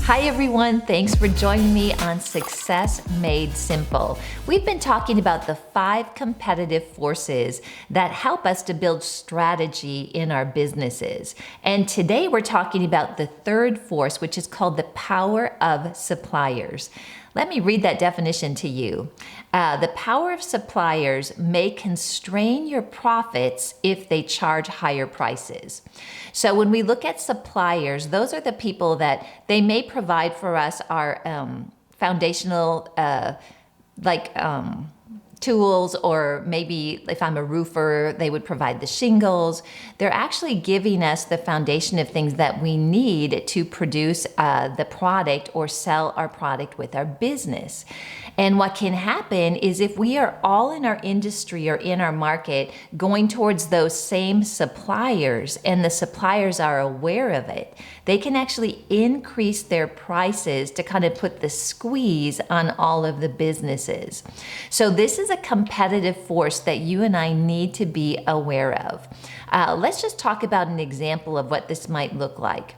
Hi everyone, thanks for joining me on Success Made Simple. We've been talking about the 5 competitive forces that help us to build strategy in our businesses. And today we're talking about the 3rd force, which is called the power of suppliers. Let me read that definition to you. The power of suppliers may constrain your profits if they charge higher prices. So when we look at suppliers, those are the people that they may provide for us our foundational tools, or maybe if I'm a roofer, they would provide the shingles. They're actually giving us the foundation of things that we need to produce the product or sell our product with our business. And what can happen is if we are all in our industry or in our market going towards those same suppliers, and the suppliers are aware of it, they can actually increase their prices to kind of put the squeeze on all of the businesses. So this is a competitive force that you and I need to be aware of. Let's just talk about an example of what this might look like.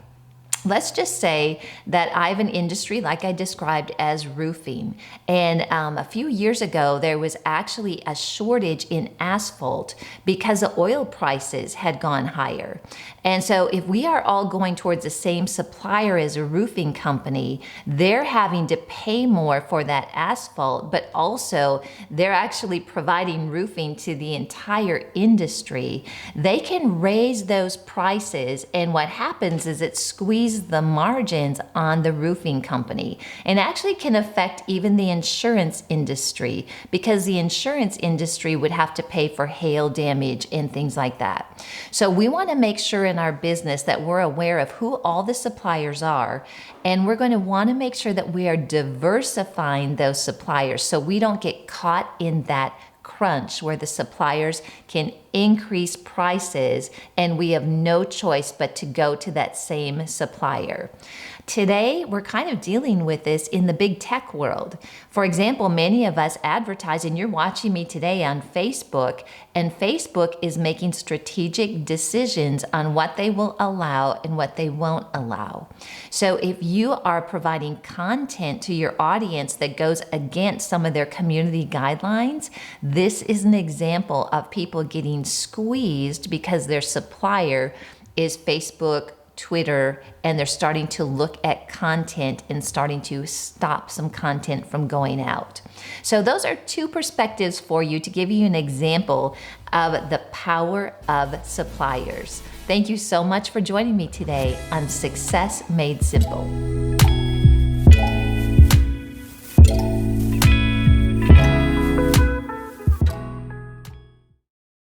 Let's just say that I have an industry like I described as roofing. And a few years ago, there was actually a shortage in asphalt because the oil prices had gone higher. And so if we are all going towards the same supplier as a roofing company, they're having to pay more for that asphalt, but also they're actually providing roofing to the entire industry. They can raise those prices, and what happens is it squeezes the margins on the roofing company, and actually can affect even the insurance industry, because the insurance industry would have to pay for hail damage and things like that. So we want to make sure in our business that we're aware of who all the suppliers are, and we're going to want to make sure that we are diversifying those suppliers so we don't get caught in that crunch where the suppliers can increase prices and we have no choice but to go to that same supplier. Today, we're kind of dealing with this in the big tech world. For example, many of us advertise, and you're watching me today on Facebook, and Facebook is making strategic decisions on what they will allow and what they won't allow. So if you are providing content to your audience that goes against some of their community guidelines, this is an example of people getting squeezed because their supplier is Facebook, Twitter, and they're starting to look at content and starting to stop some content from going out. So those are 2 perspectives for you to give you an example of the power of suppliers. Thank you so much for joining me today on Success Made Simple.